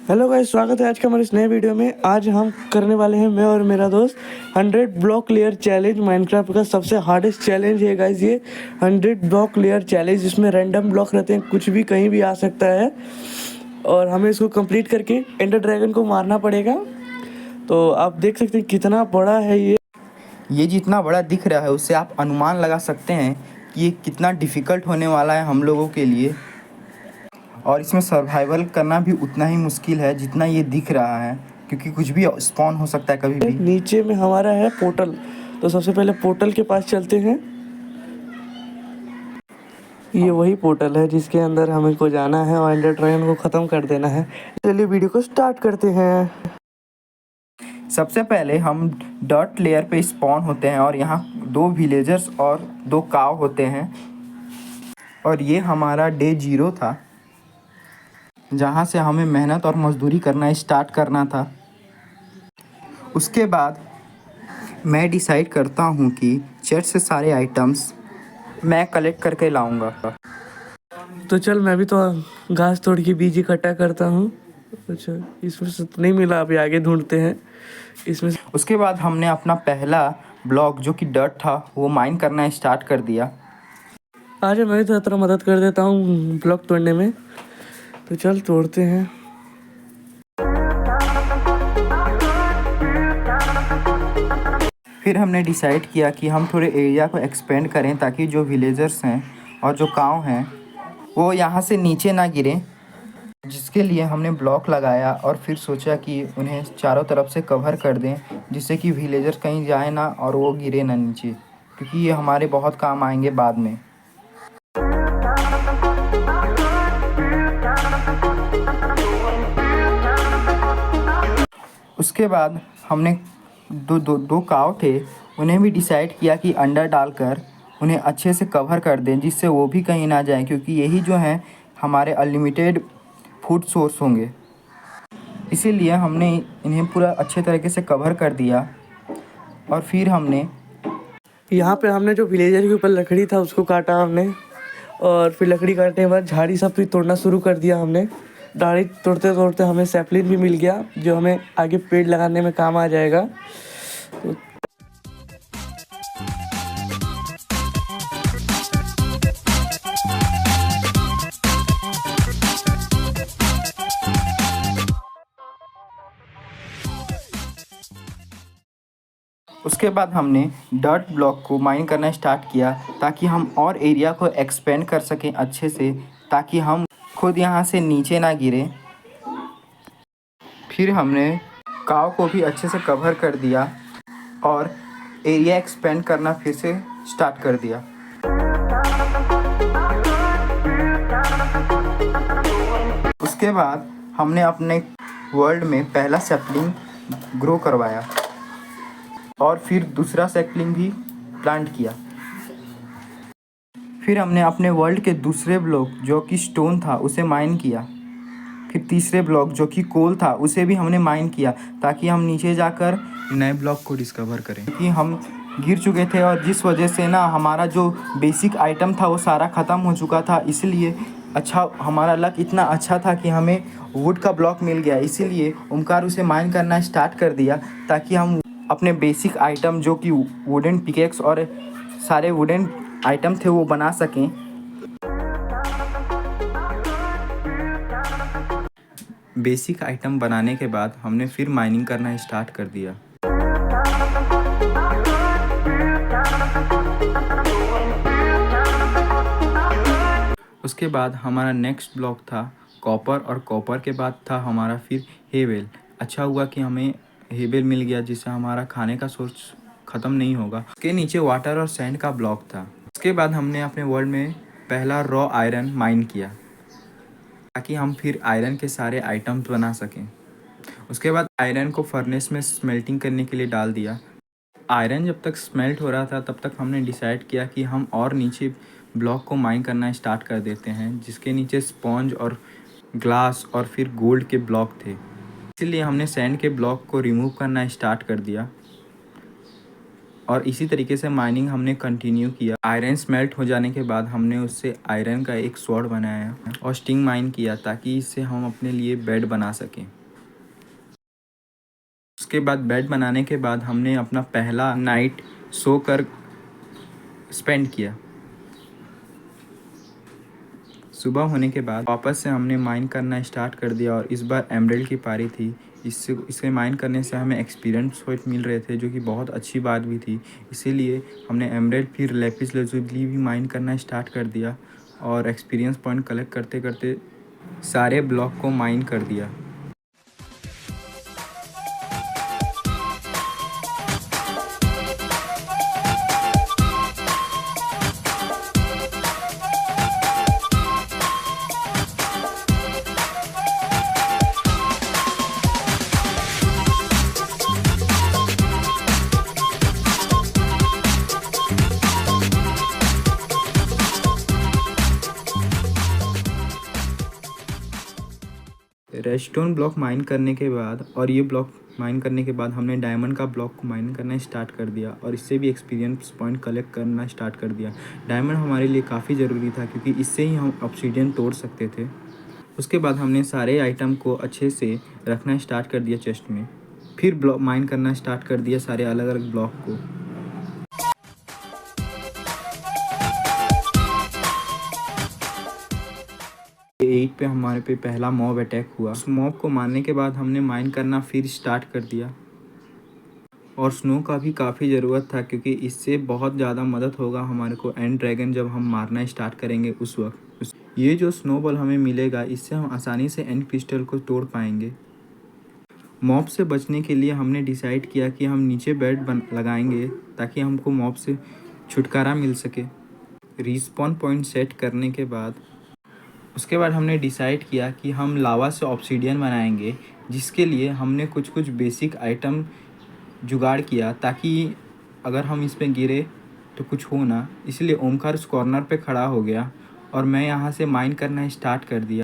Hello guys, स्वागत है आज के हमारे इस नए वीडियो में। आज हम करने वाले हैं, मैं और मेरा दोस्त, 100 ब्लॉक लेयर चैलेंज। माइनक्राफ्ट का सबसे हार्डेस्ट चैलेंज है गाइस ये 100 ब्लॉक लेयर चैलेंज। इसमें रैंडम ब्लॉक रहते हैं, कुछ भी कहीं भी आ सकता है और हमें इसको कंप्लीट करके एंडर ड्रैगन को मारना पड़ेगा। तो आप देख सकते हैं कितना बड़ा है ये जितना बड़ा दिख रहा है उससे आप अनुमान लगा सकते हैं कि ये कितना डिफ़िकल्ट होने वाला है हम लोगों के लिए। और इसमें सर्वाइवल करना भी उतना ही मुश्किल है जितना ये दिख रहा है, क्योंकि कुछ भी स्पॉन हो सकता है कभी भी। नीचे में हमारा है पोर्टल। तो सबसे पहले पोर्टल के पास चलते हैं। ये वही पोर्टल है जिसके अंदर हमें को जाना है और एंडर ड्रैगन को ख़त्म कर देना है। चलिए वीडियो को स्टार्ट करते हैं। सबसे पहले हम डॉट लेयर पे स्पॉन होते हैं और यहाँ 2 विलेजर्स और 2 काव होते हैं। और ये हमारा डे 0 था, जहाँ से हमें मेहनत और मजदूरी करना स्टार्ट करना था। उसके बाद मैं डिसाइड करता हूँ कि चर्च से सारे आइटम्स मैं कलेक्ट करके लाऊंगा। तो चल, मैं भी तो घास तोड़ के बीज इकट्ठा करता हूँ। अच्छा, इसमें से तो नहीं मिला, अभी आगे ढूंढते हैं इसमें। उसके बाद हमने अपना पहला ब्लॉक जो कि डर्ट था वो माइन करना स्टार्ट कर दिया। आज मैं भी तो थोड़ा मदद कर देता हूँ ब्लॉक तोड़ने में। तो चल तोड़ते हैं। फिर हमने डिसाइड किया कि हम थोड़े एरिया को एक्सपेंड करें ताकि जो विलेजर्स हैं और जो काव हैं वो यहाँ से नीचे ना गिरें, जिसके लिए हमने ब्लॉक लगाया। और फिर सोचा कि उन्हें चारों तरफ से कवर कर दें, जिससे कि विलेजर्स कहीं जाए ना और वो गिरे ना नीचे, क्योंकि ये हमारे बहुत काम आएंगे बाद में। उसके बाद हमने दो काव थे, उन्हें भी डिसाइड किया कि अंडा डालकर उन्हें अच्छे से कवर कर दें, जिससे वो भी कहीं ना जाएं, क्योंकि यही जो हैं हमारे अनलिमिटेड फूड सोर्स होंगे। इसीलिए हमने इन्हें पूरा अच्छे तरीके से कवर कर दिया। और फिर हमने यहाँ पे हमने जो विलेजर के ऊपर लकड़ी था उसको काटा हमने, और फिर लकड़ी काटने के बाद झाड़ी सब फिर तोड़ना शुरू कर दिया हमने। झाड़ी तोड़ते तोड़ते हमें सैपलिन भी मिल गया, जो हमें आगे पेड़ लगाने में काम आ जाएगा। तो उसके बाद हमने डर्ट ब्लॉक को माइन करना स्टार्ट किया ताकि हम और एरिया को एक्सपेंड कर सकें अच्छे से, ताकि हम खुद यहाँ से नीचे ना गिरें। फिर हमने काव को भी अच्छे से कवर कर दिया और एरिया एक्सपेंड करना फिर से स्टार्ट कर दिया। उसके बाद हमने अपने वर्ल्ड में पहला सैपलिंग ग्रो करवाया और फिर दूसरा सैपलिंग भी प्लांट किया। फिर हमने अपने वर्ल्ड के दूसरे ब्लॉक जो कि स्टोन था उसे माइन किया। फिर तीसरे ब्लॉक जो कि कोल था उसे भी हमने माइन किया, ताकि हम नीचे जाकर नए ब्लॉक को डिस्कवर करें, क्योंकि हम गिर चुके थे और जिस वजह से ना हमारा जो बेसिक आइटम था वो सारा ख़त्म हो चुका था। इसलिए अच्छा, हमारा लक इतना अच्छा था कि हमें वुड का ब्लॉक मिल गया। इसीलिए ओमकार उसे माइन करना स्टार्ट कर दिया, ताकि हम अपने बेसिक आइटम जो कि वुडन पिकेक्स और सारे वुडन आइटम थे वो बना सकें। बेसिक आइटम बनाने के बाद हमने फिर माइनिंग करना स्टार्ट कर दिया। उसके बाद हमारा नेक्स्ट ब्लॉक था कॉपर, और कॉपर के बाद था हमारा फिर हेवेल। अच्छा हुआ कि हमें हेवेल मिल गया, जिससे हमारा खाने का सोर्स ख़त्म नहीं होगा। उसके नीचे वाटर और सैंड का ब्लॉक था। उसके बाद हमने अपने वर्ल्ड में पहला रॉ आयरन माइन किया, ताकि हम फिर आयरन के सारे आइटम्स बना सकें। उसके बाद आयरन को फर्नेस में स्मेल्टिंग करने के लिए डाल दिया। आयरन जब तक स्मेल्ट हो रहा था तब तक हमने डिसाइड किया कि हम और नीचे ब्लॉक को माइन करना स्टार्ट कर देते हैं, जिसके नीचे स्पॉन्ज और ग्लास और फिर गोल्ड के ब्लॉक थे। इसीलिए हमने सैंड के ब्लॉक को रिमूव करना स्टार्ट कर दिया। और इसी तरीके से माइनिंग हमने कंटिन्यू किया। आयरन स्मेल्ट हो जाने के बाद हमने उससे आयरन का एक स्वॉर्ड बनाया और स्टिंग माइन किया ताकि इससे हम अपने लिए बेड बना सकें। उसके बाद बेड बनाने के बाद हमने अपना पहला नाइट सोकर स्पेंड किया। सुबह होने के बाद वापस से हमने माइन करना स्टार्ट कर दिया और इस बार एमराल्ड की पारी थी। इसे माइन करने से हमें एक्सपीरियंस पॉइंट मिल रहे थे, जो कि बहुत अच्छी बात भी थी। इसीलिए हमने एमराल्ड फिर लैपिस लैजुली भी माइन करना स्टार्ट कर दिया और एक्सपीरियंस पॉइंट कलेक्ट करते करते सारे ब्लॉक को माइन कर दिया। रेडस्टोन ब्लॉक माइन करने के बाद और ये ब्लॉक माइन करने के बाद हमने डायमंड का ब्लॉक को माइन करना स्टार्ट कर दिया और इससे भी एक्सपीरियंस पॉइंट कलेक्ट करना स्टार्ट कर दिया। डायमंड हमारे लिए काफ़ी ज़रूरी था क्योंकि इससे ही हम ऑब्सीडियन तोड़ सकते थे। उसके बाद हमने सारे आइटम को अच्छे से रखना स्टार्ट कर दिया चेस्ट में। फिर ब्लॉक माइन करना स्टार्ट कर दिया सारे अलग अलग ब्लॉक को। 8 पे हमारे पे पहला मॉब अटैक हुआ। उस मॉब को मारने के बाद हमने माइन करना फिर स्टार्ट कर दिया और स्नो का भी काफ़ी ज़रूरत था क्योंकि इससे बहुत ज़्यादा मदद होगा हमारे को एंड ड्रैगन जब हम मारना स्टार्ट करेंगे उस वक्त। ये जो स्नोबॉल हमें मिलेगा इससे हम आसानी से एंड क्रिस्टल को तोड़ पाएंगे। मॉब से बचने के लिए हमने डिसाइड किया कि हम नीचे बेड लगाएंगे ताकि हमको मॉब से छुटकारा मिल सके। रिस्पॉन पॉइंट सेट करने के बाद उसके बाद हमने डिसाइड किया कि हम लावा से ऑब्सीडियन बनाएंगे, जिसके लिए हमने कुछ कुछ बेसिक आइटम जुगाड़ किया ताकि अगर हम इस पे गिरे तो कुछ हो ना। इसलिए ओमकार उस कॉर्नर पे खड़ा हो गया और मैं यहाँ से माइन करना स्टार्ट कर दिया।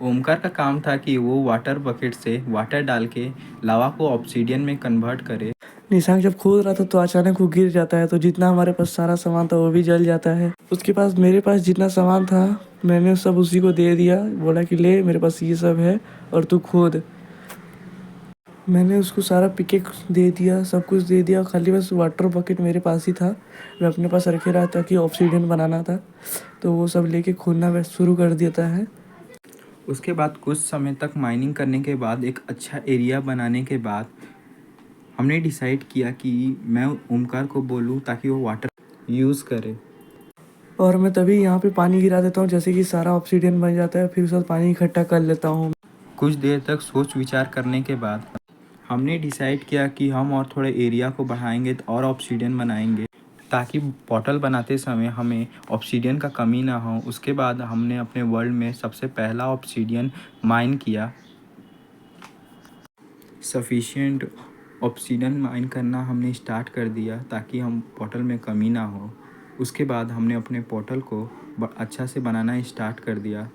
ओमकार का काम था कि वो वाटर बकेट से वाटर डाल के लावा को ऑब्सीडियन में कन्वर्ट करे। निशांक जब खोद रहा था तो अचानक वो गिर जाता है, तो जितना हमारे पास सारा सामान था वो भी जल जाता है। उसके पास मेरे पास जितना सामान था मैंने सब उसी को दे दिया, बोला कि ले मेरे पास ये सब है और तू खोद। मैंने उसको सारा पिकेक्स दे दिया, सब कुछ दे दिया, खाली बस वाटर बकेट मेरे पास ही था, मैं अपने पास रखे रहा था कि ऑब्सीडियन बनाना था, तो वो सब लेके खोदना शुरू कर देता है। उसके बाद कुछ समय तक माइनिंग करने के बाद एक अच्छा एरिया बनाने के बाद हमने डिसाइड किया कि मैं ओमकार को बोलूं ताकि वो वाटर यूज़ करे। और मैं तभी यहाँ पे पानी गिरा देता हूँ, जैसे कि सारा ऑब्सीडियन बन जाता है, फिर उसके बाद पानी इकट्ठा कर लेता हूँ। कुछ देर तक सोच विचार करने के बाद हमने डिसाइड किया कि हम और थोड़े एरिया को बढ़ाएंगे और ऑब्सीडियन बनाएंगे ताकि पोर्टल बनाते समय हमें ऑब्सीडियन का कमी ना हो। उसके बाद हमने अपने वर्ल्ड में सबसे पहला ऑब्सीडियन माइन किया। सफिशिएंट ऑब्सीडियन माइन करना हमने स्टार्ट कर दिया ताकि हम पोर्टल में कमी ना हो। उसके बाद हमने अपने पोर्टल को अच्छा से बनाना स्टार्ट कर दिया।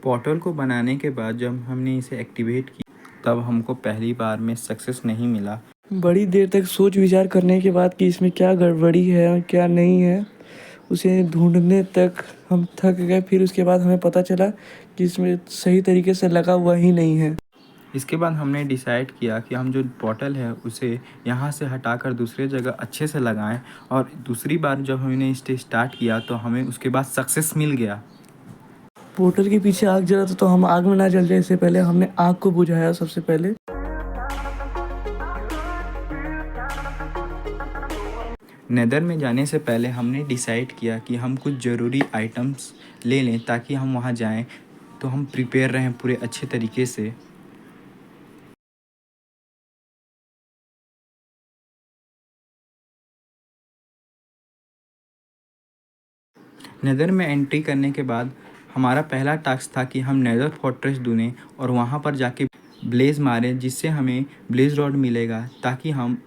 पोर्टल को बनाने के बाद जब हमने इसे एक्टिवेट किया तब हमको पहली बार में सक्सेस नहीं मिला। बड़ी देर तक सोच विचार करने के बाद कि इसमें क्या गड़बड़ी है और क्या नहीं है, उसे ढूंढने तक हम थक गए। फिर उसके बाद हमें पता चला कि इसमें सही तरीके से लगा हुआ ही नहीं है। इसके बाद हमने डिसाइड किया कि हम जो पोर्टल है उसे यहाँ से हटाकर दूसरी जगह अच्छे से लगाएं और दूसरी बार जब हमने इसे स्टार्ट किया तो हमें उसके बाद सक्सेस मिल गया। पोर्टल के पीछे आग जला था, तो हम आग में ना जल जाए इससे पहले हमने आग को बुझाया सबसे पहले। नेदर में जाने से पहले हमने डिसाइड किया कि हम कुछ ज़रूरी आइटम्स ले लें ताकि हम वहाँ जाएं तो हम प्रिपेयर रहें पूरे अच्छे तरीके से। नेदर में एंट्री करने के बाद हमारा पहला टास्क था कि हम नेदर फोर्ट्रेस ढूंढें और वहाँ पर जाके ब्लेज मारें, जिससे हमें ब्लेज रॉड मिलेगा ताकि हम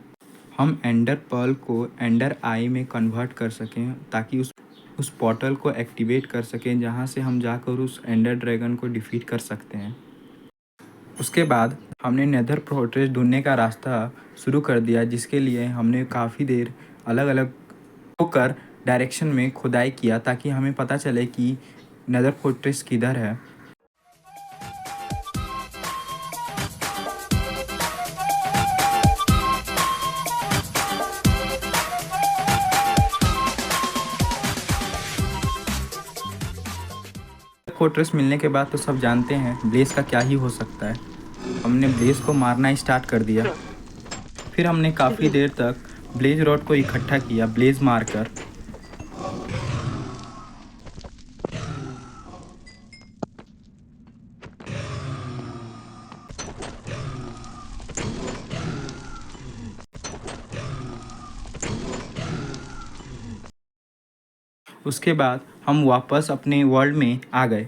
एंडर पर्ल को एंडर आई में कन्वर्ट कर सकें, ताकि उस पोर्टल को एक्टिवेट कर सकें जहाँ से हम जाकर उस एंडर ड्रैगन को डिफीट कर सकते हैं। उसके बाद हमने नेदर फोर्ट्रेस ढूंढने का रास्ता शुरू कर दिया, जिसके लिए हमने काफ़ी देर अलग अलग होकर डायरेक्शन में खुदाई किया ताकि हमें पता चले कि नेदर फोर्ट्रेस किधर है। फोर्ट्रेस मिलने के बाद तो सब जानते हैं ब्लेज का क्या ही हो सकता है। हमने ब्लेज को मारना स्टार्ट कर दिया। फिर हमने काफ़ी देर तक ब्लेज रॉड को इकट्ठा किया ब्लेज मारकर। उसके बाद हम वापस अपने वर्ल्ड में आ गए।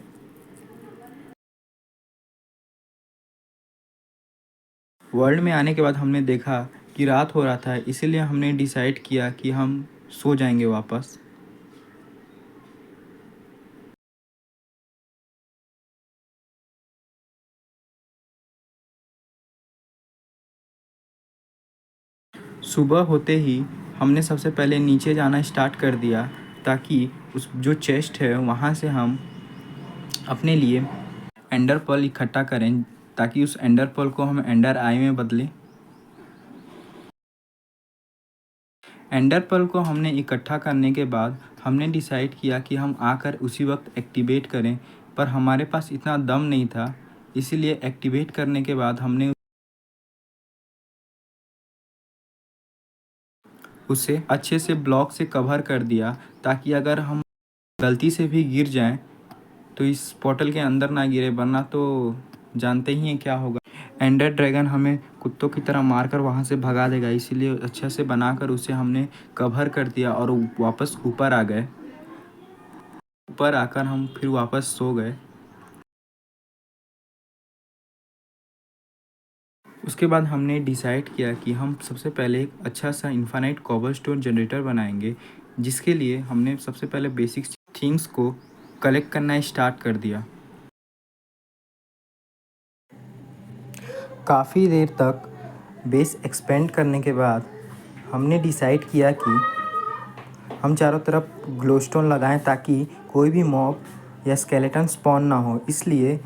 वर्ल्ड में आने के बाद हमने देखा कि रात हो रहा था, इसीलिए हमने डिसाइड किया कि हम सो जाएंगे वापस। सुबह होते ही हमने सबसे पहले नीचे जाना स्टार्ट कर दिया ताकि उस जो चेस्ट है वहाँ से हम अपने लिए एंडर पर्ल इकट्ठा करें, ताकि उस एंडर पर्ल को हम एंडर आई में बदलें। एंडर पर्ल को हमने इकट्ठा करने के बाद हमने डिसाइड किया कि हम आकर उसी वक्त एक्टिवेट करें, पर हमारे पास इतना दम नहीं था, इसीलिए एक्टिवेट करने के बाद हमने उसे अच्छे से ब्लॉक से कवर कर दिया ताकि अगर हम गलती से भी गिर जाएं तो इस पोर्टल के अंदर ना गिरे, वरना तो जानते ही हैं क्या होगा। एंडर ड्रैगन हमें कुत्तों की तरह मारकर वहाँ से भगा देगा, इसीलिए अच्छे से बनाकर उसे हमने कवर कर दिया और वापस ऊपर आ गए। ऊपर आकर हम फिर वापस सो गए। उसके बाद हमने डिसाइड किया कि हम सबसे पहले एक अच्छा सा इन्फानाइट कोबलस्टोन जनरेटर बनाएंगे, जिसके लिए हमने सबसे पहले बेसिक थिंग्स को कलेक्ट करना स्टार्ट कर दिया। काफ़ी देर तक बेस एक्सपेंड करने के बाद हमने डिसाइड किया कि हम चारों तरफ ग्लोस्टोन लगाएं ताकि कोई भी मॉब या स्केलेटन स्पॉन ना हो। इसलिए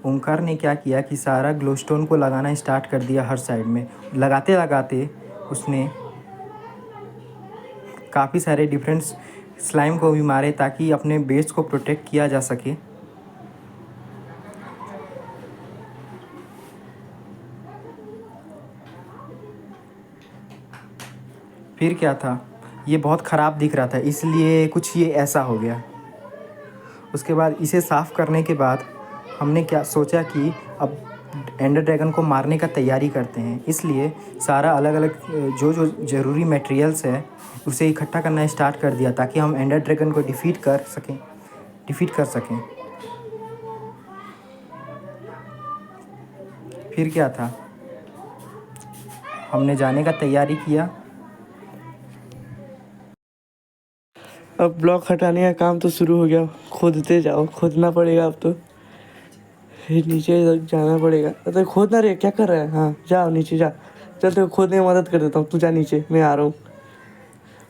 ओंकार ने क्या किया कि सारा ग्लोस्टोन को लगाना स्टार्ट कर दिया हर साइड में। लगाते लगाते उसने काफ़ी सारे डिफरेंट स्लाइम को भी मारे ताकि अपने बेस को प्रोटेक्ट किया जा सके। फिर क्या था, ये बहुत ख़राब दिख रहा था, इसलिए कुछ ये ऐसा हो गया। उसके बाद इसे साफ़ करने के बाद हमने क्या सोचा कि अब एंडर ड्रैगन को मारने का तैयारी करते हैं। इसलिए सारा अलग अलग जो जो ज़रूरी मटेरियल्स है उसे इकट्ठा करना स्टार्ट कर दिया ताकि हम एंडर ड्रैगन को डिफीट कर सकें। फिर क्या था, हमने जाने का तैयारी किया। अब ब्लॉक हटाने का काम तो शुरू हो गया। खोदते जाओ, खोदना पड़ेगा अब तो। फिर नीचे तक जाना पड़ेगा। तो खोदना रे, क्या कर रहा है? हाँ जाओ नीचे जा। चल तो खोदने में मदद कर देता हूँ, तू जा नीचे, मैं आ रहा हूँ।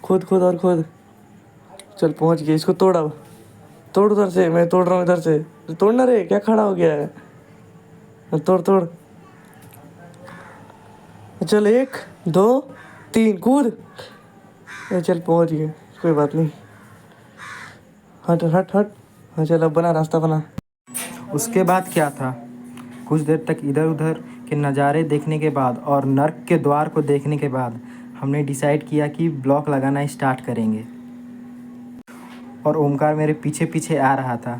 खोद खोद और खोद। चल पहुँच गया। इसको तोड़, अब तोड़ उधर से, मैं तोड़ रहा हूँ इधर से। तोड़ना रे, क्या खड़ा हो गया है? तोड़ तोड़। चल 1 2 3 कूद। चल पहुँच गए, कोई बात नहीं। हट हट हट। हाँ चल, अब बना, रास्ता बना। उसके बाद क्या था, कुछ देर तक इधर उधर के नज़ारे देखने के बाद और नर्क के द्वार को देखने के बाद हमने डिसाइड किया कि ब्लॉक लगाना स्टार्ट करेंगे। और ओमकार मेरे पीछे पीछे आ रहा था।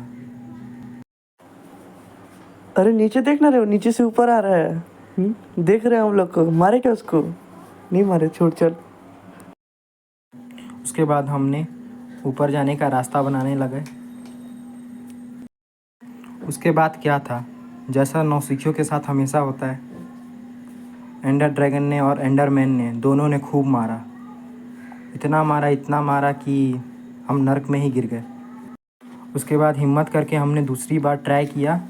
अरे नीचे देखना रे, वो नीचे से ऊपर आ रहा है। देख रहे हैं हम लोग को। मारे क्या उसको? नहीं मारे, छोड़। चल उसके बाद हमने ऊपर जाने का रास्ता बनाने लगे। उसके बाद क्या था, जैसा नौसिखियों के साथ हमेशा होता है, एंडर ड्रैगन ने और एंडरमैन ने दोनों ने खूब मारा। इतना मारा कि हम नर्क में ही गिर गए। उसके बाद हिम्मत करके हमने दूसरी बार ट्राई किया।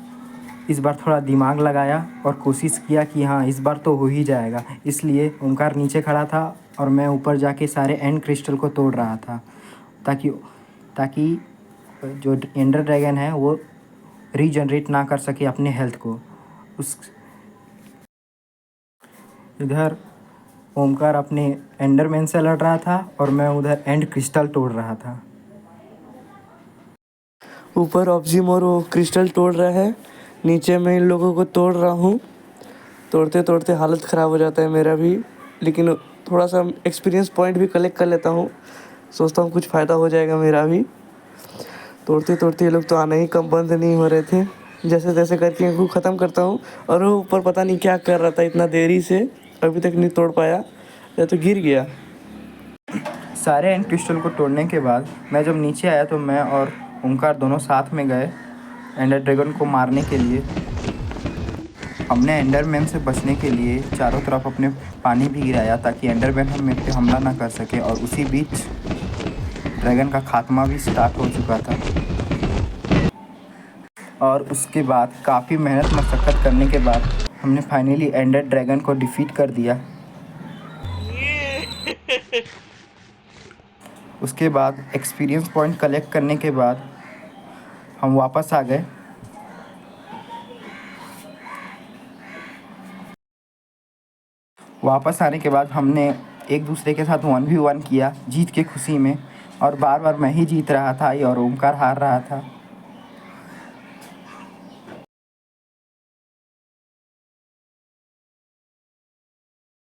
इस बार थोड़ा दिमाग लगाया और कोशिश किया कि हाँ इस बार तो हो ही जाएगा। इसलिए ओमकार नीचे खड़ा था और मैं ऊपर जाके सारे एंड क्रिस्टल को तोड़ रहा था, ताकि ताकि जो एंडर ड्रैगन है वो रीजनरेट ना कर सके अपने हेल्थ को। उस इधर ओमकार अपने एंडरमैन से लड़ रहा था और मैं उधर एंड क्रिस्टल तोड़ रहा था। ऊपर ऑब्जीमोर वो क्रिस्टल तोड़ रहा है, नीचे मैं इन लोगों को तोड़ रहा हूँ। तोड़ते तोड़ते हालत ख़राब हो जाता है मेरा भी, लेकिन थोड़ा सा एक्सपीरियंस पॉइंट भी कलेक्ट कर लेता हूँ। सोचता हूँ कुछ फ़ायदा हो जाएगा मेरा भी। तोड़ते तोड़ते ये लोग तो आना ही कम बंद नहीं हो रहे थे। जैसे तैसे करके इनको ख़त्म करता हूँ और वो ऊपर पता नहीं क्या कर रहा था इतना देरी से, अभी तक नहीं तोड़ पाया या तो गिर गया। सारे एंड क्रिस्टल को तोड़ने के बाद मैं जब नीचे आया तो मैं और ओमकार दोनों साथ में गए एंडर ड्रैगन को मारने के लिए। हमने एंडरमैन से बचने के लिए चारों तरफ अपने पानी भी गिराया ताकि एंडरमैन हम पे हमला ना कर सके, और उसी बीच ड्रैगन का खात्मा भी स्टार्ट हो चुका था। और उसके बाद काफ़ी मेहनत मशक्क़त करने के बाद हमने फाइनली एंडर ड्रैगन को डिफीट कर दिया। उसके बाद एक्सपीरियंस पॉइंट कलेक्ट करने के बाद हम वापस आ गए। वापस आने के बाद हमने एक दूसरे के साथ 1v1 किया जीत के खुशी में, और बार बार मैं ही जीत रहा था और ओमकार हार रहा था।